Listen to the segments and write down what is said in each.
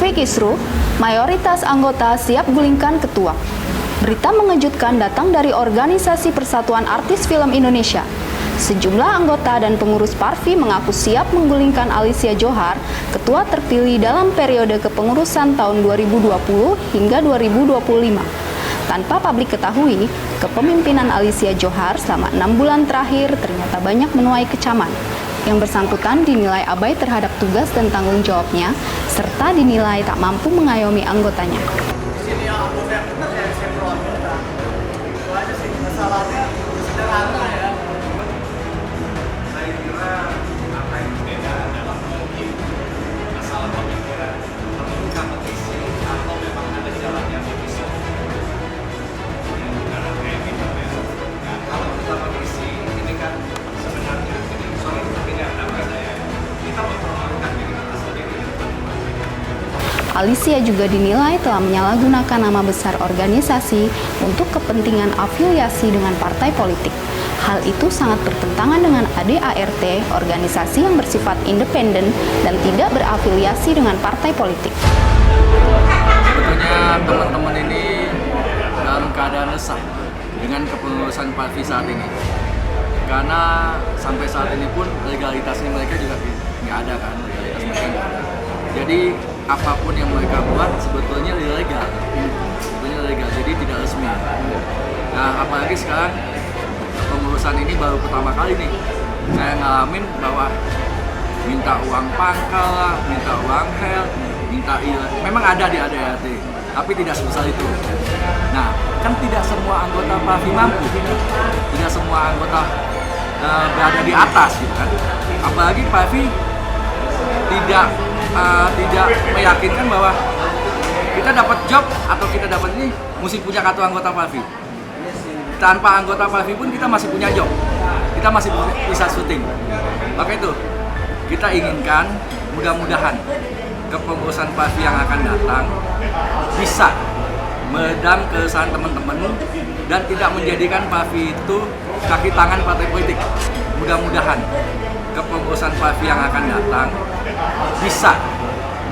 Parvi kisruh, mayoritas anggota siap gulingkan ketua. Berita mengejutkan datang dari Organisasi Persatuan Artis Film Indonesia. Sejumlah anggota dan pengurus Parvi mengaku siap menggulingkan Alicia Johar, ketua terpilih dalam periode kepengurusan tahun 2020 hingga 2025. Tanpa publik ketahui, kepemimpinan Alicia Johar selama 6 bulan terakhir ternyata banyak menuai kecaman. Yang bersangkutan dinilai abai terhadap tugas dan tanggung jawabnya, serta dinilai tak mampu mengayomi anggotanya. Sini anggota yang benar ya, saya pro anggota. Itu aja sih, masalahnya sederhana ya. Saya kira apa yang berbeda dalam mungkin masalah pemikiran, perlu kompetisi atau memang ada jalan yang lebih soft. Ya, karena kayak gitu ya. Nah, kalau kita kompetisi, ini kan sebenarnya ini sorry tapi nggak ada saya. Kita mempermalukan diri kita sendiri. Alicia juga dinilai telah menyalahgunakan nama besar organisasi untuk kepentingan afiliasi dengan partai politik. Hal itu sangat bertentangan dengan ADART, organisasi yang bersifat independen dan tidak berafiliasi dengan partai politik. Sebetulnya teman-teman ini dalam keadaan resah dengan kepengurusan Parvi saat ini. Karena sampai saat ini pun legalitasnya mereka juga nggak ada kan, legalitas mereka nggak ada. Jadi apapun yang mereka buat sebetulnya ilegal, jadi tidak resmi. Nah, apalagi sekarang pengurusan ini baru pertama kali nih saya ngalamin bahwa minta uang pangkal lah, minta uang health, memang ada di ADART, tapi tidak sebesar itu. Nah, kan tidak semua anggota Parvi mampu, tidak semua anggota berada di atas gitu kan. Apalagi Parvi tidak meyakinkan bahwa kita dapat job atau kita dapat ini mesti punya kartu anggota Parvi. Tanpa anggota Parvi pun kita masih punya job, kita masih bisa syuting. Maka itu kita inginkan mudah-mudahan kepengurusan Parvi yang akan datang bisa meredam keresahan teman-teman dan tidak menjadikan Parvi itu kaki tangan partai politik. Mudah-mudahan kepengurusan Parvi yang akan datang bisa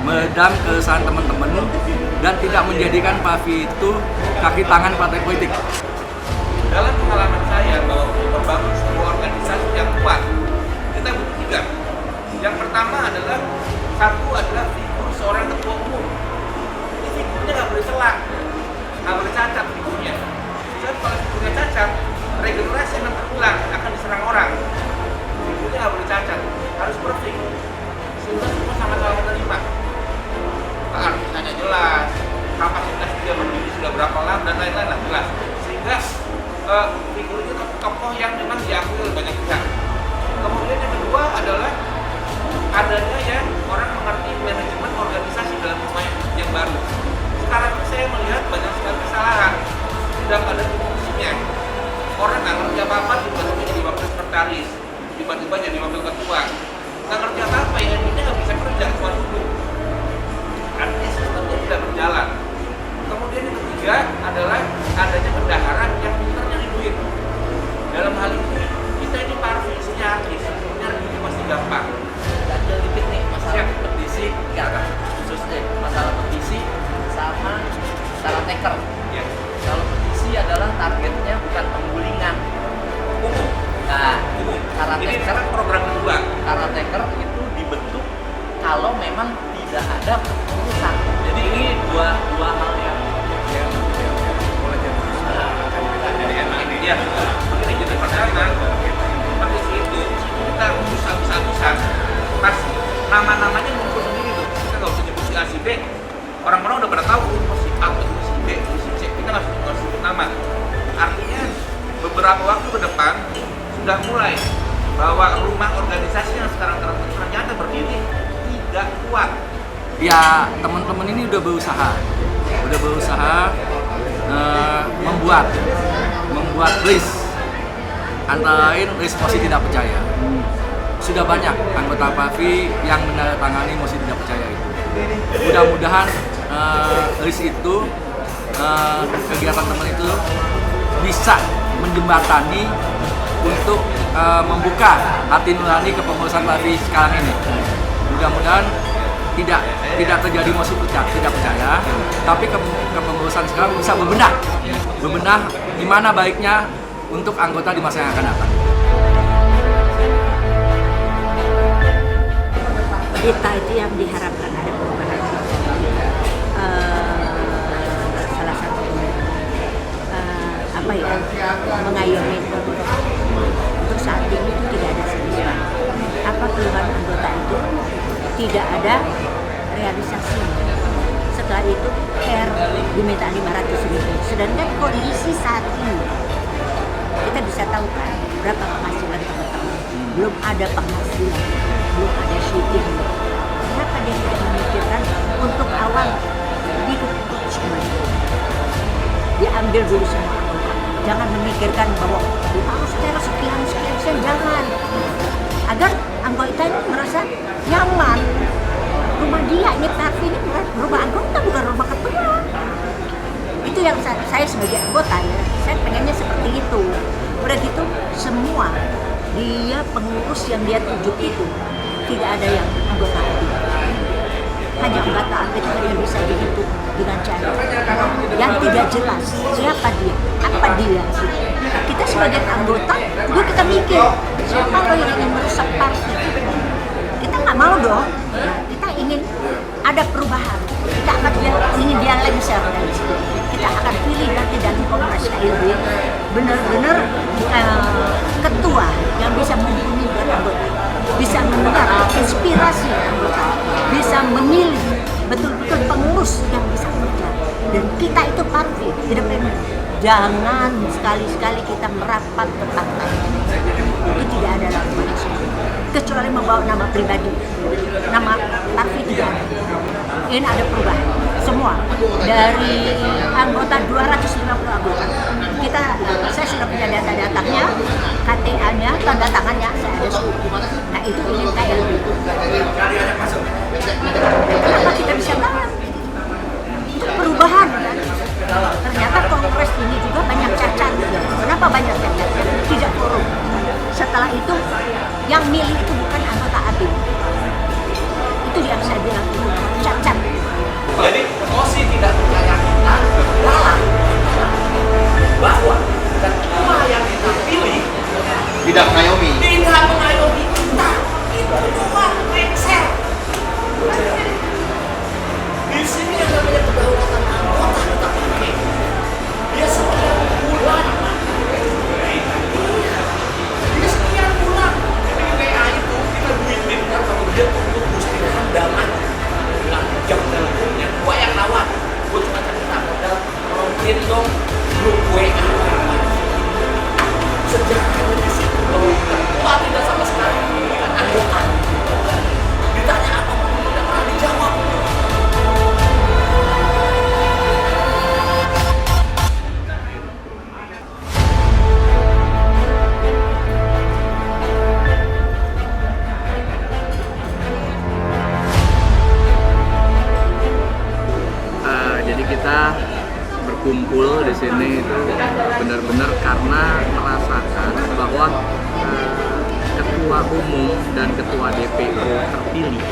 meredam keresahan teman-teman dan tidak menjadikan Parvi itu kaki tangan partai politik. Dalam pengalaman saya bahwa untuk membangun sebuah organisasi yang kuat, kita butuh 3. Yang pertama adalah figur seorang ketua umum. Ini figurnya nggak boleh selak, nggak boleh cacat figurnya. Sebab kalau figurnya cacat, regenerasi yang terulang akan diserang orang. Figurnya nggak boleh cacat, harus perfect. Sehingga semua sama-sama menerima. Artisannya jelas, kapasitas dia berdiri sudah berapa lama dan lain-lain lah jelas. Sehingga figur itu tokoh yang memang diakui oleh banyak pihak. Kemudian yang kedua adalah adanya ya orang mengerti manajemen organisasi dalam upaya yang baru. Sekarang ini saya melihat banyak sekali kesalahan tidak pada fungsinya. Orang nggak ngerti apa-apa tiba-tiba jadi wakil sekretaris, tiba-tiba jadi wakil ketua. Nggak ngerti apa-apa ya, ini nggak bisa kerja cuma duduk. Artinya sistemnya tidak berjalan. Kemudian yang ketiga adalah adanya bendahara yang pintar nyari duit. Dalam hal ini kita ini Parvi isinya artis, nyari duit pasti gampang. Ada dikit nih masalah petisi, khusus deh masalah petisi sama masalah taker. Ya. Kalau petisi adalah targetnya bukan penggulingan umum. Nah, Ini sekarang program kedua. Karena taker itu dibentuk kalau memang tidak ada keputusan. Jadi ini dua hal yang Boleh jadi enak ini ya. Begini, jadi pertama petisi itu kita urus habis-habisan. Pas nama-namanya muncul sendiri tuh, kita nggak usah nyebut si A si B. Orang-orang udah pada tahu ini si A, ini si B, ini si C. Kita nggak usah sebut nama. Artinya beberapa waktu ke depan sudah mulai bahwa rumah organisasi yang sekarang ternyata berdiri tidak kuat. Ya, teman-teman ini udah berusaha membuat list, antara lain list mosi tidak percaya. Sudah banyak anggota Parvi yang menandatangani mosi tidak percaya itu. Mudah-mudahan list itu, kegiatan teman itu bisa menjembatani untuk membuka hati nurani kepengurusan Parvi sekarang ini. Mudah-mudahan tidak terjadi mosi tidak percaya, tapi kepengurusan sekarang bisa bebenah gimana baiknya untuk anggota di masa yang akan datang. Kita itu yang diharapkan ada perubahan. Salah satu mengayomi untuk saat ini itu tidak ada selisih. Apa keluhan anggota itu tidak ada realisasi. Setelah itu diminta 500.000. Sedangkan kondisi saat ini kita bisa tahu kan berapa penghasilan per tahun. Belum ada penghasilan, belum ada syuting. Kenapa dia tidak memikirkan untuk awal ditutup semuanya? Diambil dulu semua anggota. Jangan memikirkan bahwa harus terus sekian, jangan. Agar anggota ini merasa nyaman. Rumah dia ini Parvi ini bukan rumah anggota, bukan rumah ketua. Itu yang saya sebagai anggota ya, saya pengennya seperti itu. Udah gitu semua dia pengurus yang dia tunjuk itu tidak ada yang anggota aktif. Hanya anggota aktif yang bisa dihitung dengan cara yang tidak jelas siapa dia, apa dia. Kita sebagai anggota, kita mikir siapa loh yang ingin merusak Parvi. Kita nggak mau dong. Kita ingin ada perubahan. Kita akan ingin dia lengser dari situ. Kita akan pilih nanti dari Kongres KLB benar-benar ketua yang bisa mumpuni buat anggota, bisa mendengar inspirasi anggota, bisa memilih betul-betul pengurus yang bisa kerja. Dan kita itu Parvi, jangan sekali-sekali kita merapat ke partai. Itu tidak ada lagi manusia. Kecuali membawa nama pribadi, nama Parvi tidak ada. Ini ada perubahan semua dari anggota 250 anggota. Saya sudah punya data-datanya, KTA-nya, tanda tangannya saya ada semua. Nah itu ingin KLB. Kenapa kita bisa banget? Itu perubahan kan? Ternyata kongres ini juga banyak cacat. Kenapa banyak cacat? Tidak korup. Setelah itu yang milih itu bukan anggota ABIN. Itu yang saya bilang itu cacat. Jadi Osi tidak percaya kita dalam bahwa ketua yang kita pilih Tidak mengayomi. tidak mengayomi kita. Itu cuma lengser. Di sini yang namanya kedaulatan anggota kita pakai. Dia sekian bulan. Dia sekian bulan. WA itu kita duitin kan kalau dia untuk boosting handaman. Nah, jam teleponnya gua yang nawar. Gua cuma cerita modal tolongin dong grup WA. Sejarahnya di situ bahwa ketua tidak sama sekali bukan anggota. Ditanya apa pun tidak pernah dijawab. Jadi kita berkumpul di sini itu benar-benar karena merasakan bahwa ketua umum dan ketua DPO terpilih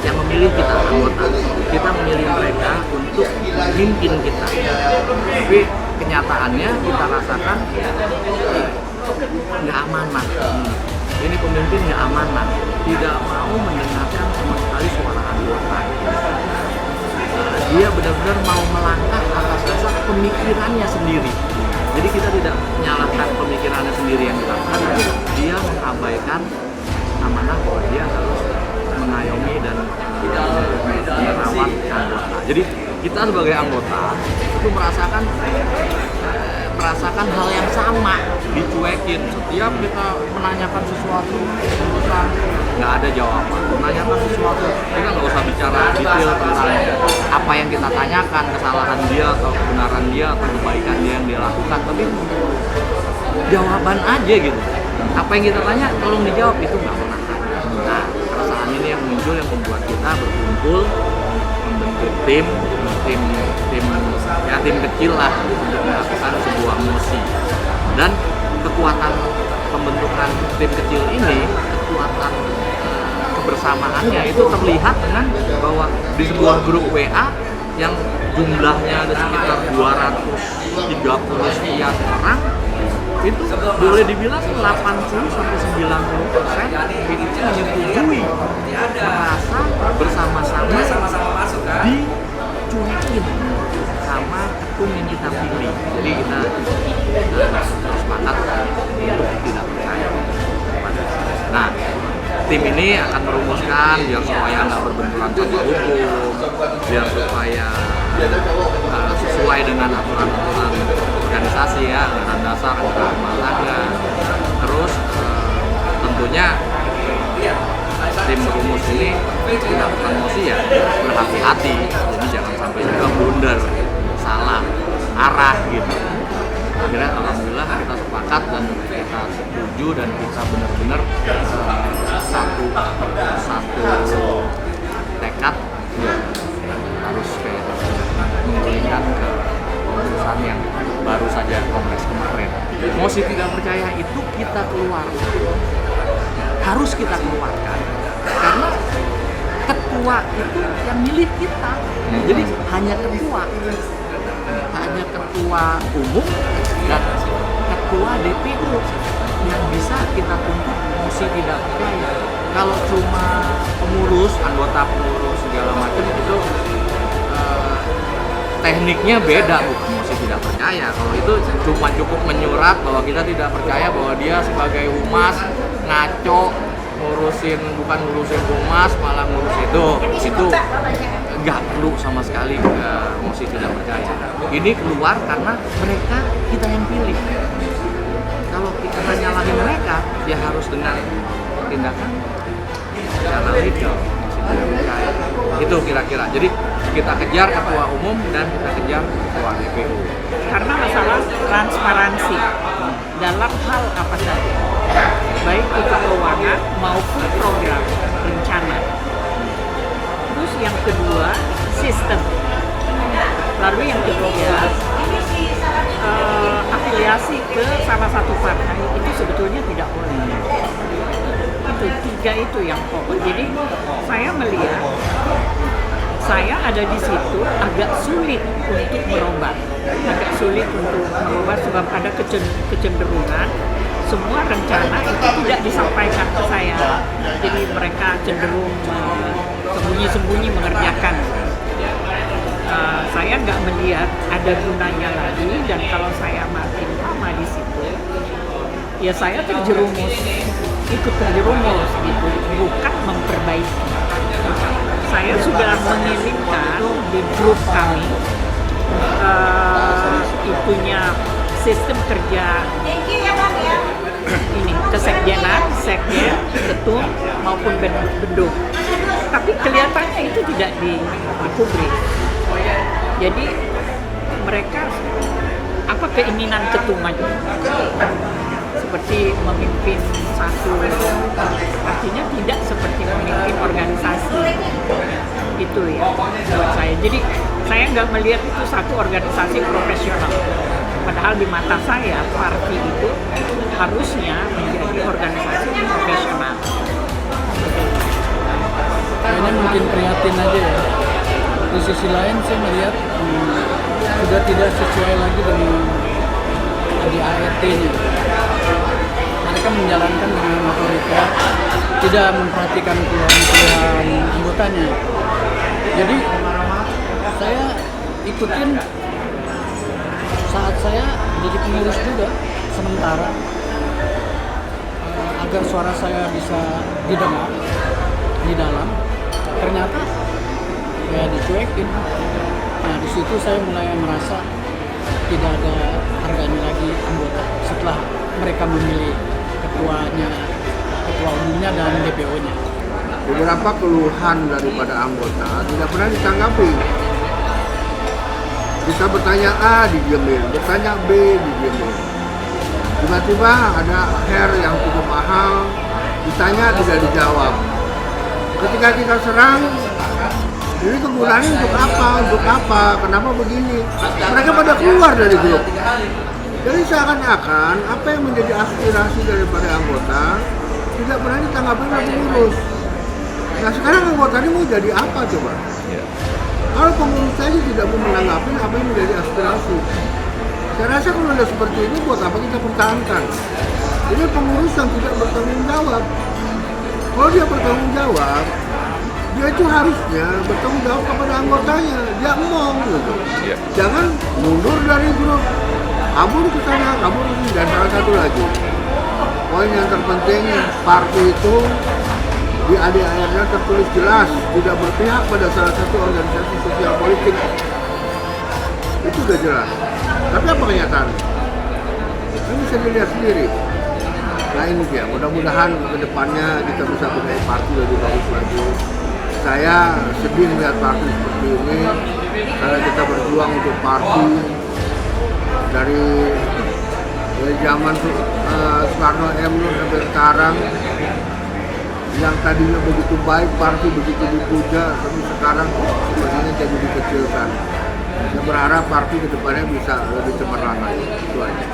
yang memilih kita anggota, kita memilih mereka untuk memimpin kita. Tapi kenyataannya kita rasakan nggak amanah. Ini pemimpin nggak amanah, tidak mau mendengarkan sama sekali suara anggota. Dia benar-benar mau melangkah atas dasar pemikirannya sendiri. Jadi kita tidak menyalahkan pemikirannya sendiri yang dilakukan, tapi dia mengabaikan amanah bahwa dia harus mengayomi dan merawat anggota. Jadi kita sebagai anggota itu merasakan hal yang sama, dicuekin. Setiap kita menanyakan sesuatu nggak ada jawaban. Menanyakan sesuatu kita nggak usah bicara detail tentang apa yang kita tanyakan, kesalahan dia atau kebenaran dia atau kebaikan dia yang dia lakukan, tapi jawaban aja gitu. Apa yang kita tanya tolong dijawab, itu nggak pernah ada. Nah, perasaan ini yang muncul yang membuat kita berkumpul membentuk tim kecil lah untuk melakukan sebuah mosi. Dan kekuatan pembentukan tim kecil ini, kekuatan kebersamaan kebersamaannya itu terlihat dengan bahwa di sebuah grup WA yang jumlahnya ada sekitar 230 sekian orang, itu boleh dibilang 80-90% itu menyetujui merasa bersama-sama dicuekin sama ketum yang kita pilih. Jadi kita sepakat untuk tidak percaya kepada. Nah, tim ini akan merumuskan biar supaya nggak berbenturan sama hukum, biar supaya sesuai dengan aturan-aturan organisasi ya, anggaran dasar, anggaran rumah tangga. Terus tentunya tim rumus ini tidak emosi ya, berhati-hati, jadi jangan sampai juga blunder, salah arah gitu. Akhirnya alhamdulillah kita sepakat dan kita setuju dan kita benar-benar satu tekad ya, harus menggulingkan ke keputusan yang baru saja kongres kemarin. Mosi tidak percaya itu kita keluarkan, harus kita keluarkan karena ketua itu yang milik kita. Jadi hanya ketua umum dan ketua DPU yang bisa kita tuntut mosi tidak percaya. Kalau cuma pengurus, anggota pengurus segala macam itu tekniknya beda, bukan mosi tidak percaya. Kalau itu cuma cukup menyurat bahwa kita tidak percaya bahwa dia sebagai humas ngaco bukan ngurusin humas malah ngurus itu nggak perlu sama sekali mosi tidak percaya. Ini keluar karena mereka kita yang pilih. Kalau kita nyalahin mereka ya harus dengan tindakan secara legal. Mosi tidak percaya itu kira-kira. Jadi kita kejar ketua umum dan kita kejar ketua DPU karena masalah transparansi dalam hal apa saja, baik itu keuangan maupun program rencana. Terus yang kedua sistem, lalu yang ketiga afiliasi ke salah satu partai itu sebetulnya tidak boleh. Itu tiga itu yang pokok. Jadi saya melihat saya ada di situ agak sulit untuk merubah, sebab ada kecenderungan semua rencana itu tidak disampaikan ke saya. Jadi mereka cenderung sembunyi-sembunyi mengerjakan. Saya nggak melihat ada gunanya lagi, dan kalau saya makin lama di situ, ya saya ikut terjerumus gitu, bukan memperbaiki. Saya sudah mengirimkan di grup kami itunya sistem kerja ini kesekjenan, sekjen, ketum maupun bendung. Tapi kelihatannya itu tidak dipublis. Jadi mereka apa keinginan ketum aja seperti memimpin satu, artinya tidak seperti memimpin organisasi itu ya buat saya. Jadi saya nggak melihat itu satu organisasi profesional, padahal di mata saya parti itu harusnya menjadi organisasi profesional. Kayaknya mungkin prihatin aja ya. Di sisi lain saya melihat sudah tidak sesuai lagi dengan ADART-nya. Mereka menjalankan dengan otoritas, tidak memperhatikan keluhan anggotanya. Jadi saya ikutin saat saya jadi pengurus juga sementara agar suara saya bisa didengar di dalam. Ternyata ya dicuekin. Nah di situ saya mulai merasa tidak ada harganya lagi anggota setelah mereka memilih ketua umumnya dan DPO-nya. Beberapa keluhan daripada anggota tidak pernah ditanggapi. Kita bertanya A didiemin, bertanya B didiemin. Tiba-tiba ada hair yang cukup mahal, ditanya tidak dijawab. Ketika kita serang, ini kegunaannya untuk apa? Untuk apa? Kenapa begini? Mereka pada keluar dari grup. Jadi seakan-akan apa yang menjadi aspirasi daripada anggota tidak pernah ditanggapi oleh pengurus. Nah sekarang anggota ini mau jadi apa coba? Kalau pengurus saja tidak mau menanggapi apa yang menjadi aspirasi. Saya rasa kalau ada seperti ini buat apa kita pertahankan? Ini pengurus yang tidak bertanggung jawab. Kalau dia bertanggung jawab, dia itu harusnya bertanggung jawab kepada anggotanya. Dia ngomong gitu. Jangan mundur dari grup, kabur ke sana, kabur ke sini. Dan salah satu lagi, poin yang terpenting, partai itu di ADAR-nya tertulis jelas tidak berpihak pada salah satu organisasi sosial politik. Itu sudah jelas. Tapi apa kenyataan? Ini bisa dilihat sendiri. Nah ini dia, mudah-mudahan ke depannya kita bisa benahi partai lebih bagus lagi. Saya sedih melihat partai seperti ini karena kita berjuang untuk partai dari zaman Soekarno Nur sampai sekarang. Yang tadinya begitu baik, partai begitu dipuja, tapi sekarang sebenarnya jadi dikecilkan. Saya berharap partai ke depannya bisa lebih cemerlang lagi. Itu aja.